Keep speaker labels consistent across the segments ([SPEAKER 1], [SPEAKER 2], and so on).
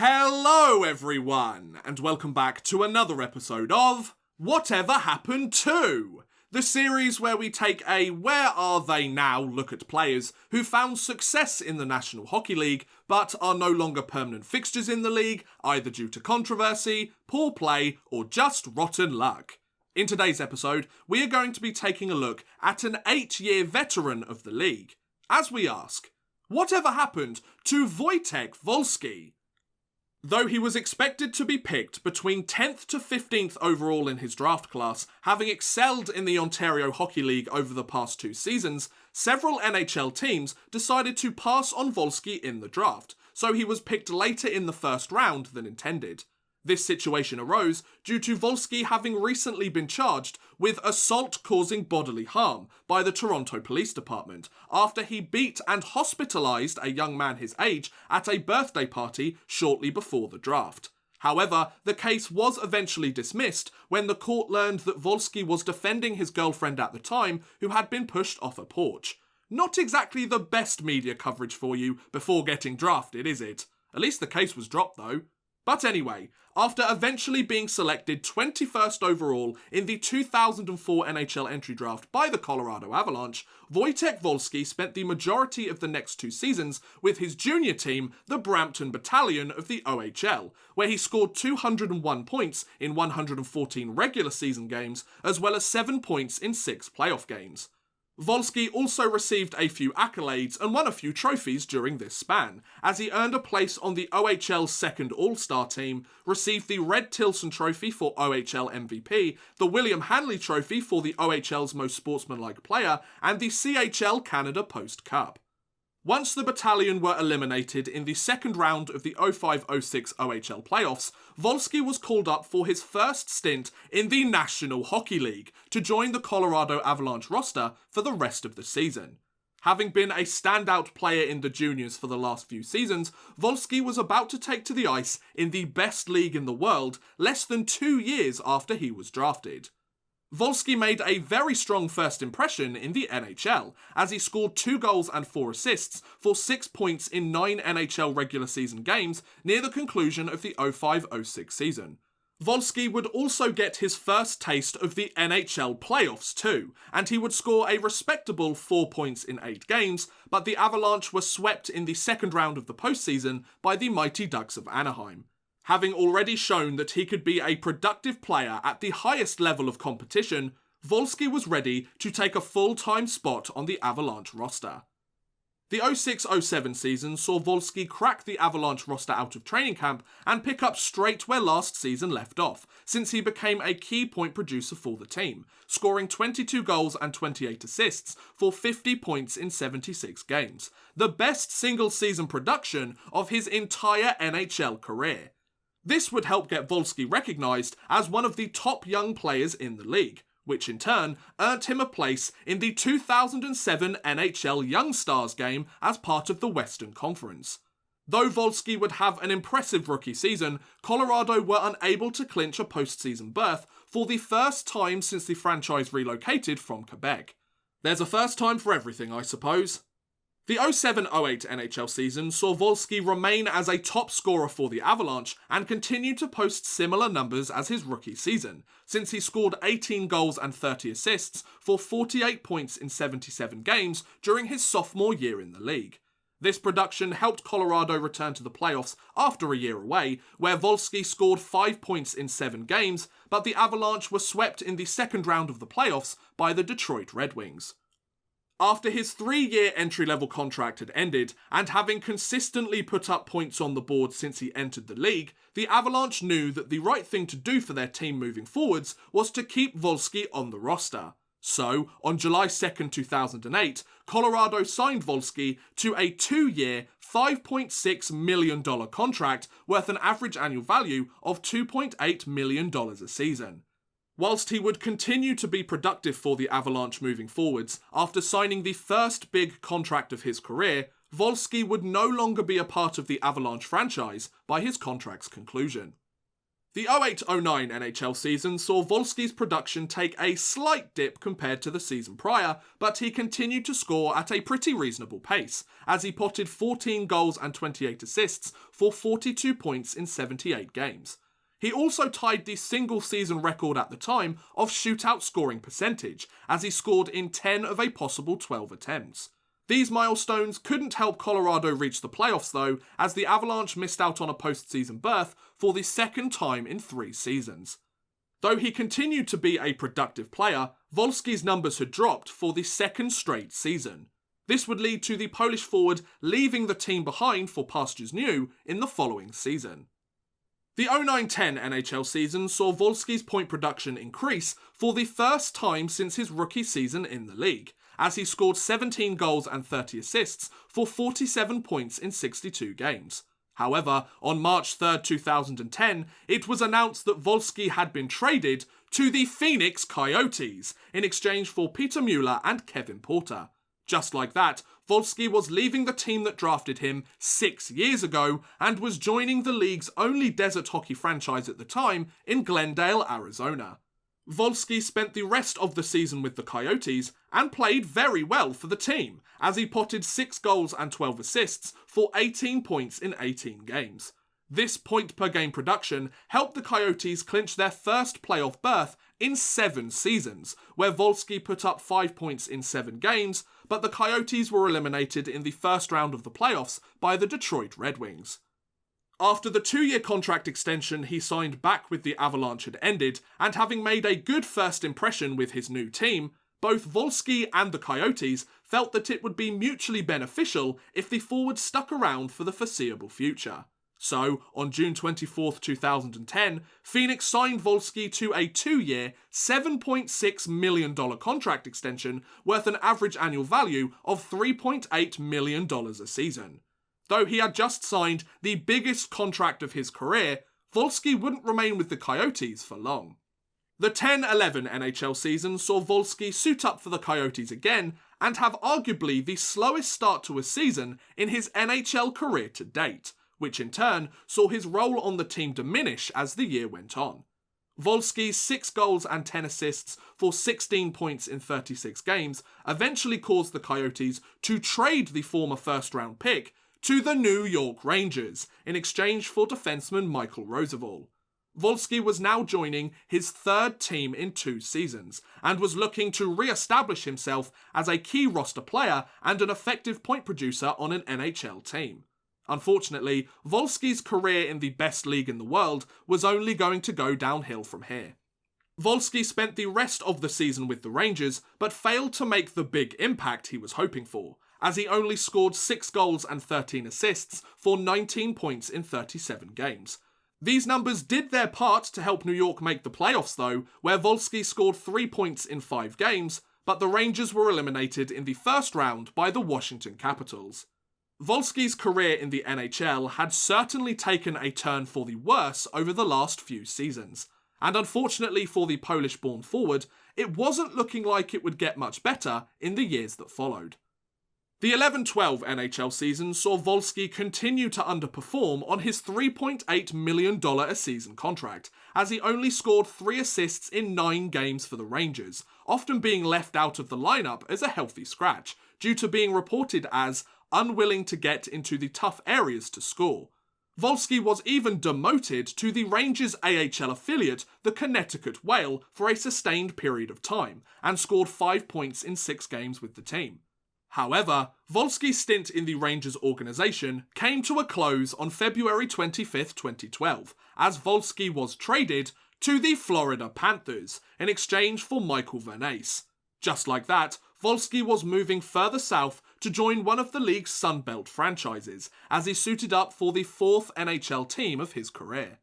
[SPEAKER 1] Hello everyone, and welcome back to another episode of Whatever Happened To? The series where we take a where are they now look at players who found success in the National Hockey League but are no longer permanent fixtures in the league, either due to controversy, poor play, or just rotten luck. In today's episode, we are going to be taking a look at an 8-year veteran of the league, as we ask, whatever happened to Wojtek Wolski? Though he was expected to be picked between 10th to 15th overall in his draft class, having excelled in the Ontario Hockey League over the past 2 seasons, several NHL teams decided to pass on Wolski in the draft, so he was picked later in the first round than intended. This situation arose due to Wolski having recently been charged with assault causing bodily harm by the Toronto Police Department after he beat and hospitalised a young man his age at a birthday party shortly before the draft. However, the case was eventually dismissed when the court learned that Wolski was defending his girlfriend at the time who had been pushed off a porch. Not exactly the best media coverage for you before getting drafted, is it? At least the case was dropped though. But anyway, after eventually being selected 21st overall in the 2004 NHL entry draft by the Colorado Avalanche, Wojtek Wolski spent the majority of the next 2 seasons with his junior team, the Brampton Battalion of the OHL, where he scored 201 points in 114 regular season games, as well as 7 points in 6 playoff games. Wolski also received a few accolades and won a few trophies during this span, as he earned a place on the OHL's second All-Star team, received the Red Tilson Trophy for OHL MVP, the William Hanley Trophy for the OHL's most sportsmanlike player, and the CHL Canada Post Cup. Once the battalion were eliminated in the second round of the 05-06 OHL playoffs, Wolski was called up for his first stint in the National Hockey League to join the Colorado Avalanche roster for the rest of the season. Having been a standout player in the juniors for the last few seasons, Wolski was about to take to the ice in the best league in the world less than 2 years after he was drafted. Wolski made a very strong first impression in the NHL, as he scored 2 goals and 4 assists for 6 points in 9 NHL regular season games near the conclusion of the 05-06 season. Wolski would also get his first taste of the NHL playoffs too, and he would score a respectable 4 points in 8 games, but the Avalanche were swept in the second round of the postseason by the Mighty Ducks of Anaheim. Having already shown that he could be a productive player at the highest level of competition, Wolski was ready to take a full-time spot on the Avalanche roster. The 06-07 season saw Wolski crack the Avalanche roster out of training camp and pick up straight where last season left off, since he became a key point producer for the team, scoring 22 goals and 28 assists for 50 points in 76 games, the best single-season production of his entire NHL career. This would help get Wolski recognised as one of the top young players in the league, which in turn earned him a place in the 2007 NHL Young Stars game as part of the Western Conference. Though Wolski would have an impressive rookie season, Colorado were unable to clinch a postseason berth for the first time since the franchise relocated from Quebec. There's a first time for everything, I suppose. The 07-08 NHL season saw Wolski remain as a top scorer for the Avalanche and continue to post similar numbers as his rookie season, since he scored 18 goals and 30 assists for 48 points in 77 games during his sophomore year in the league. This production helped Colorado return to the playoffs after a year away, where Wolski scored 5 points in 7 games, but the Avalanche were swept in the second round of the playoffs by the Detroit Red Wings. After his 3-year entry-level contract had ended, and having consistently put up points on the board since he entered the league, the Avalanche knew that the right thing to do for their team moving forwards was to keep Wolski on the roster. So, on July 2nd, 2008, Colorado signed Wolski to a 2-year, $5.6 million contract worth an average annual value of $2.8 million a season. Whilst he would continue to be productive for the Avalanche moving forwards, after signing the first big contract of his career, Wolski would no longer be a part of the Avalanche franchise by his contract's conclusion. The 08-09 NHL season saw Wolski's production take a slight dip compared to the season prior, but he continued to score at a pretty reasonable pace, as he potted 14 goals and 28 assists for 42 points in 78 games. He also tied the single-season record at the time of shootout scoring percentage, as he scored in 10 of a possible 12 attempts. These milestones couldn't help Colorado reach the playoffs though, as the Avalanche missed out on a postseason berth for the second time in 3 seasons. Though he continued to be a productive player, Wolski's numbers had dropped for the second straight season. This would lead to the Polish forward leaving the team behind for pastures new in the following season. The 09-10 NHL season saw Wolski's point production increase for the first time since his rookie season in the league, as he scored 17 goals and 30 assists for 47 points in 62 games. However, on March 3, 2010, it was announced that Wolski had been traded to the Phoenix Coyotes in exchange for Peter Mueller and Kevin Porter. Just like that, Wolski was leaving the team that drafted him 6 years ago and was joining the league's only desert hockey franchise at the time in Glendale, Arizona. Wolski spent the rest of the season with the Coyotes and played very well for the team, as he potted 6 goals and 12 assists for 18 points in 18 games. This point-per-game production helped the Coyotes clinch their first playoff berth in 7 seasons, where Wolski put up 5 points in 7 games, but the Coyotes were eliminated in the first round of the playoffs by the Detroit Red Wings. After the 2-year contract extension he signed back with the Avalanche had ended, and having made a good first impression with his new team, both Wolski and the Coyotes felt that it would be mutually beneficial if the forward stuck around for the foreseeable future. So, on June 24, 2010, Phoenix signed Wolski to a 2-year, $7.6 million contract extension worth an average annual value of $3.8 million a season. Though he had just signed the biggest contract of his career, Wolski wouldn't remain with the Coyotes for long. The 10-11 NHL season saw Wolski suit up for the Coyotes again and have arguably the slowest start to a season in his NHL career to date, which in turn saw his role on the team diminish as the year went on. Wolski's 6 goals and 10 assists for 16 points in 36 games eventually caused the Coyotes to trade the former first-round pick to the New York Rangers in exchange for defenseman Michael Rozsival. Wolski was now joining his 3rd team in 2 seasons and was looking to re-establish himself as a key roster player and an effective point producer on an NHL team. Unfortunately, Wolski's career in the best league in the world was only going to go downhill from here. Wolski spent the rest of the season with the Rangers, but failed to make the big impact he was hoping for, as he only scored 6 goals and 13 assists for 19 points in 37 games. These numbers did their part to help New York make the playoffs though, where Wolski scored 3 points in 5 games, but the Rangers were eliminated in the first round by the Washington Capitals. Wolski's career in the NHL had certainly taken a turn for the worse over the last few seasons, and unfortunately for the Polish-born forward, it wasn't looking like it would get much better in the years that followed. The 11-12 NHL season saw Wolski continue to underperform on his $3.8 million a season contract, as he only scored 3 assists in 9 games for the Rangers, often being left out of the lineup as a healthy scratch, due to being reported as unwilling to get into the tough areas to score. Wolski was even demoted to the Rangers' AHL affiliate, the Connecticut Whale, for a sustained period of time, and scored 5 points in 6 games with the team. However, Wolski's stint in the Rangers organisation came to a close on February 25, 2012, as Wolski was traded to the Florida Panthers in exchange for Michael Vernace. Just like that, Wolski was moving further south to join one of the league's Sunbelt franchises, as he suited up for the 4th NHL team of his career.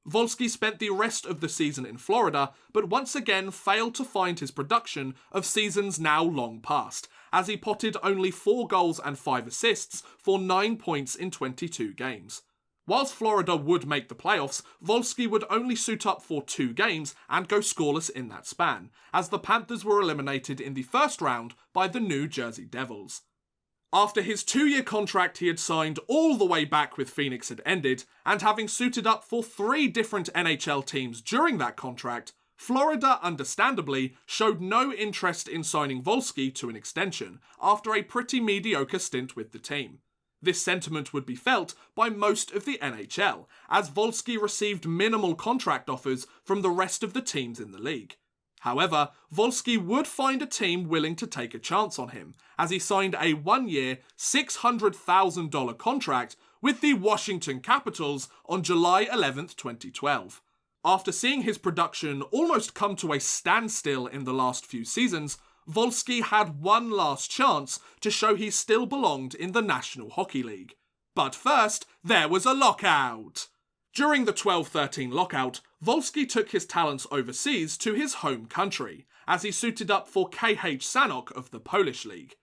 [SPEAKER 1] Wolski spent the rest of the season in Florida, but once again failed to find his production of seasons now long past, as he potted only 4 goals and 5 assists for 9 points in 22 games. Whilst Florida would make the playoffs, Wolski would only suit up for 2 games and go scoreless in that span, as the Panthers were eliminated in the first round by the New Jersey Devils. After his 2-year contract he had signed all the way back with Phoenix had ended, and having suited up for 3 different NHL teams during that contract, Florida, understandably, showed no interest in signing Wolski to an extension after a pretty mediocre stint with the team. This sentiment would be felt by most of the NHL, as Wolski received minimal contract offers from the rest of the teams in the league. However, Wolski would find a team willing to take a chance on him, as he signed a 1-year, $600,000 contract with the Washington Capitals on July 11th, 2012. After seeing his production almost come to a standstill in the last few seasons, Wolski had one last chance to show he still belonged in the National Hockey League. But first, there was a lockout. During the 12-13 lockout, Wolski took his talents overseas to his home country, as he suited up for KH Sanok of the Polish League.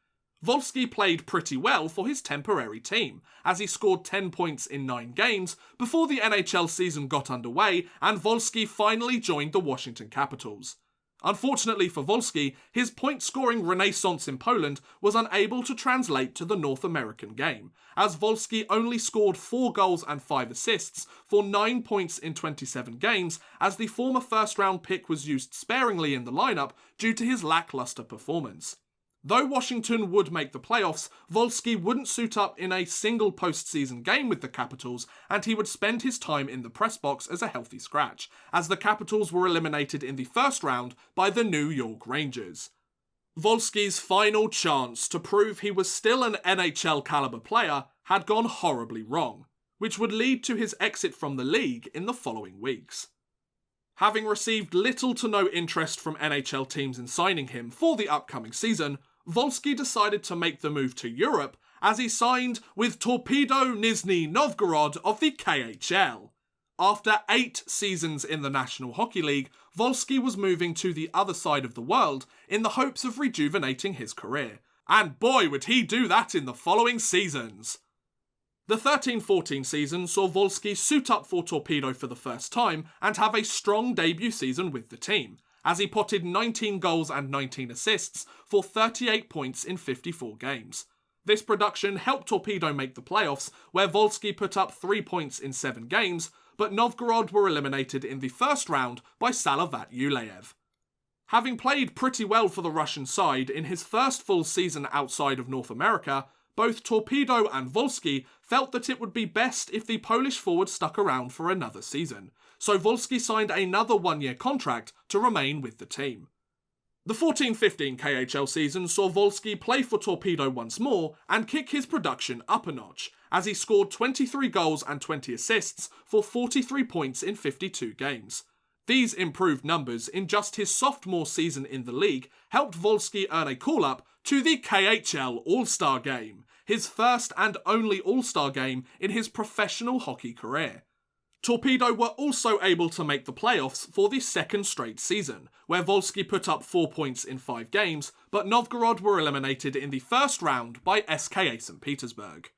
[SPEAKER 1] Wolski played pretty well for his temporary team, as he scored 10 points in 9 games before the NHL season got underway and Wolski finally joined the Washington Capitals. Unfortunately for Wolski, his point-scoring renaissance in Poland was unable to translate to the North American game, as Wolski only scored 4 goals and 5 assists for 9 points in 27 games, as the former first-round pick was used sparingly in the lineup due to his lackluster performance. Though Washington would make the playoffs, Wolski wouldn't suit up in a single postseason game with the Capitals, and he would spend his time in the press box as a healthy scratch, as the Capitals were eliminated in the first round by the New York Rangers. Wolski's final chance to prove he was still an NHL caliber player had gone horribly wrong, which would lead to his exit from the league in the following weeks. Having received little to no interest from NHL teams in signing him for the upcoming season, Wolski decided to make the move to Europe as he signed with Torpedo Nizhny Novgorod of the KHL. After 8 seasons in the National Hockey League, Wolski was moving to the other side of the world in the hopes of rejuvenating his career. And boy would he do that in the following seasons! The 13-14 season saw Wolski suit up for Torpedo for the first time and have a strong debut season with the team, as he potted 19 goals and 19 assists for 38 points in 54 games. This production helped Torpedo make the playoffs, where Wolski put up 3 points in 7 games, but Novgorod were eliminated in the first round by Salavat Yuleev. Having played pretty well for the Russian side in his first full season outside of North America, both Torpedo and Wolski felt that it would be best if the Polish forward stuck around for another season, so Wolski signed another 1-year contract to remain with the team. The 14-15 KHL season saw Wolski play for Torpedo once more and kick his production up a notch, as he scored 23 goals and 20 assists for 43 points in 52 games. These improved numbers in just his sophomore season in the league helped Wolski earn a call-up to the KHL All-Star Game, his first and only All-Star game in his professional hockey career. Torpedo were also able to make the playoffs for the second straight season, where Wolski put up 4 points in 5 games, but Novgorod were eliminated in the first round by SKA St. Petersburg.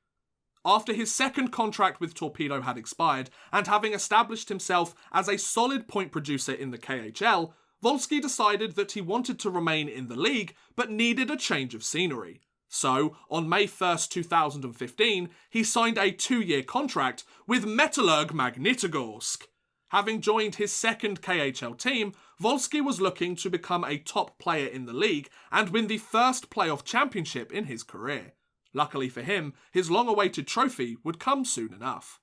[SPEAKER 1] After his second contract with Torpedo had expired, and having established himself as a solid point producer in the KHL, Wolski decided that he wanted to remain in the league, but needed a change of scenery. So, on May 1st, 2015, he signed a 2-year contract with Metallurg Magnitogorsk. Having joined his second KHL team, Wolski was looking to become a top player in the league and win the first playoff championship in his career. Luckily for him, his long-awaited trophy would come soon enough.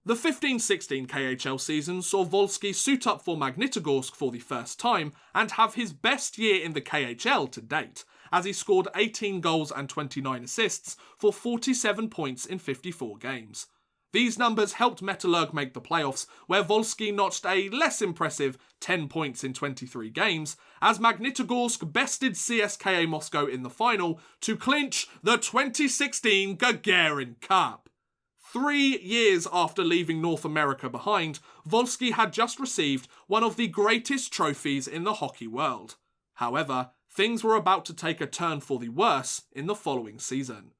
[SPEAKER 1] The 15-16 KHL season saw Wolski suit up for Magnitogorsk for the first time and have his best year in the KHL to date, as he scored 18 goals and 29 assists for 47 points in 54 games. These numbers helped Metallurg make the playoffs, where Wolski notched a less impressive 10 points in 23 games, as Magnitogorsk bested CSKA Moscow in the final to clinch the 2016 Gagarin Cup. 3 years after leaving North America behind, Wolski had just received one of the greatest trophies in the hockey world. However, things were about to take a turn for the worse in the following season.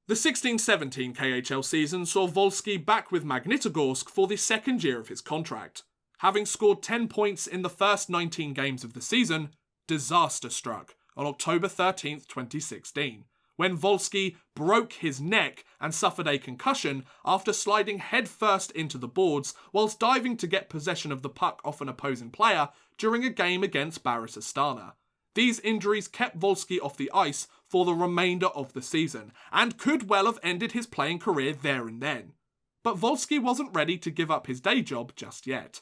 [SPEAKER 1] The 16-17 KHL season saw Wolski back with Magnitogorsk for the second year of his contract. Having scored 10 points in the first 19 games of the season, disaster struck on October 13th, 2016, when Wolski broke his neck and suffered a concussion after sliding headfirst into the boards whilst diving to get possession of the puck off an opposing player during a game against Barış Astana. These injuries kept Wolski off the ice for the remainder of the season, and could well have ended his playing career there and then. But Wolski wasn't ready to give up his day job just yet.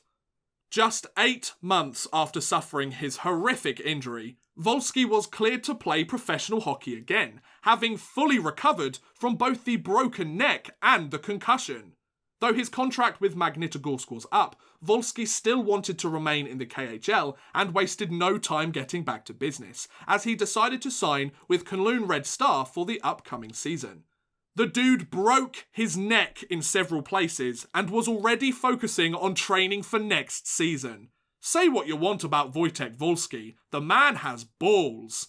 [SPEAKER 1] Just 8 months after suffering his horrific injury, Wolski was cleared to play professional hockey again, having fully recovered from both the broken neck and the concussion. Though his contract with Magnitogorsk was up, Wolski still wanted to remain in the KHL and wasted no time getting back to business, as he decided to sign with Kunlun Red Star for the upcoming season. The dude broke his neck in several places and was already focusing on training for next season. Say what you want about Wojtek Wolski, the man has balls.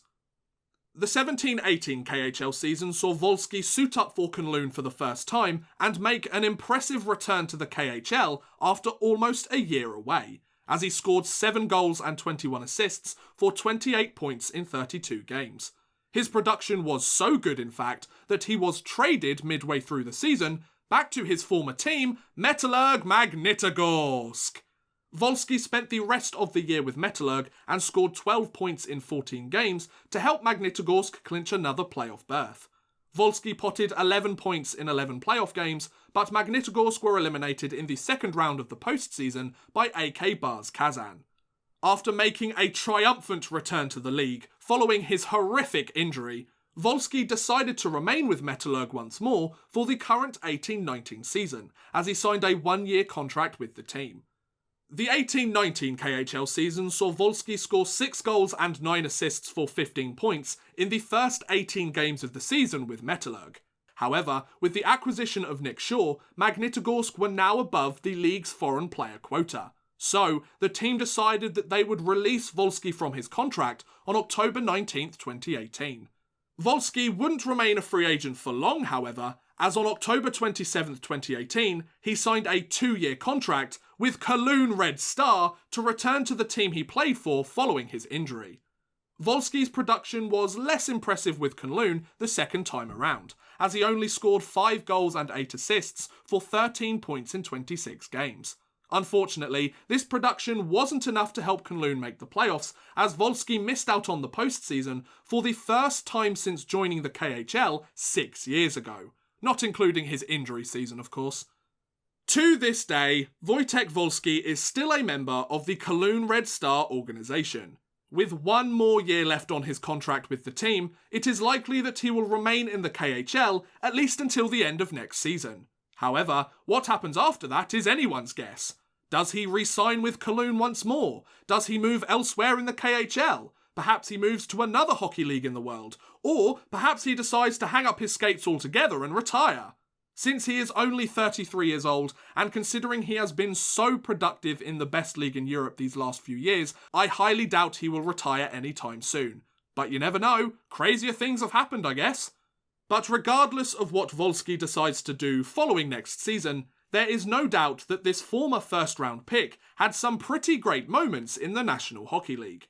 [SPEAKER 1] The 17-18 KHL season saw Wolski suit up for Kunlun for the first time and make an impressive return to the KHL after almost a year away, as he scored 7 goals and 21 assists for 28 points in 32 games. His production was so good, in fact, that he was traded midway through the season back to his former team, Metalurg Magnitogorsk. Wolski spent the rest of the year with Metalurg and scored 12 points in 14 games to help Magnitogorsk clinch another playoff berth. Wolski potted 11 points in 11 playoff games, but Magnitogorsk were eliminated in the second round of the postseason by AK Bars Kazan. After making a triumphant return to the league following his horrific injury, Wolski decided to remain with Metalurg once more for the current 18-19 season, as he signed a 1-year contract with the team. The 18-19 KHL season saw Wolski score 6 goals and 9 assists for 15 points in the first 18 games of the season with Metalurg. However, with the acquisition of Nick Shaw, Magnitogorsk were now above the league's foreign player quota. So, the team decided that they would release Wolski from his contract on October 19, 2018. Wolski wouldn't remain a free agent for long, however, as on October 27, 2018, he signed a 2-year contract with Kunlun Red Star to return to the team he played for following his injury. Wolski's production was less impressive with Kunlun the second time around, as he only scored 5 goals and 8 assists for 13 points in 26 games. Unfortunately, this production wasn't enough to help Kunlun make the playoffs, as Wolski missed out on the postseason for the first time since joining the KHL 6 years ago, not including his injury season, of course. To this day, Wojtek Wolski is still a member of the Kunlun Red Star organisation. With 1 more year left on his contract with the team, it is likely that he will remain in the KHL at least until the end of next season. However, what happens after that is anyone's guess. Does he re-sign with Kunlun once more? Does he move elsewhere in the KHL? Perhaps he moves to another hockey league in the world. Or perhaps he decides to hang up his skates altogether and retire. Since he is only 33 years old, and considering he has been so productive in the best league in Europe these last few years, I highly doubt he will retire anytime soon. But you never know, crazier things have happened, I guess. But regardless of what Wolski decides to do following next season, there is no doubt that this former first-round pick had some pretty great moments in the National Hockey League.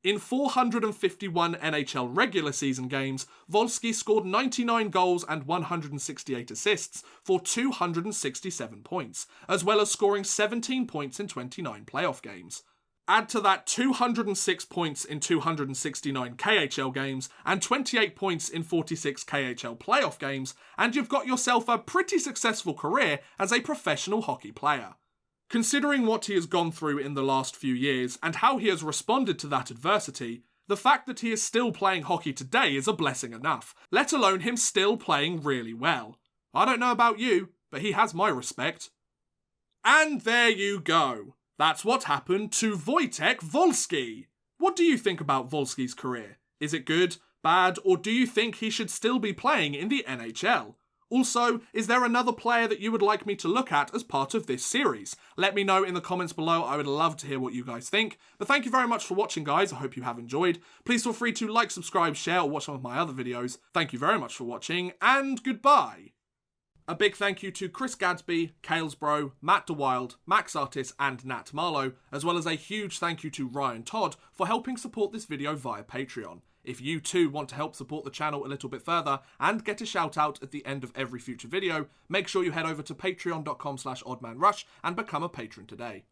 [SPEAKER 1] In 451 NHL regular season games, Wolski scored 99 goals and 168 assists for 267 points, as well as scoring 17 points in 29 playoff games. Add to that 206 points in 269 KHL games and 28 points in 46 KHL playoff games, and you've got yourself a pretty successful career as a professional hockey player. Considering what he has gone through in the last few years and how he has responded to that adversity, the fact that he is still playing hockey today is a blessing enough, let alone him still playing really well. I don't know about you, but he has my respect. And there you go. That's what happened to Wojtek Wolski. What do you think about Wolski's career? Is it good, bad, or do you think he should still be playing in the NHL? Also, is there another player that you would like me to look at as part of this series? Let me know in the comments below. I would love to hear what you guys think. But thank you very much for watching, guys. I hope you have enjoyed. Please feel free to like, subscribe, share, or watch some of my other videos. Thank you very much for watching, and goodbye. A big thank you to Chris Gadsby, Kalesbro, Matt DeWild, Max Artis and Nat Marlowe, as well as a huge thank you to Ryan Todd for helping support this video via Patreon. If you too want to help support the channel a little bit further and get a shout out at the end of every future video, make sure you head over to patreon.com/oddmanrush and become a patron today.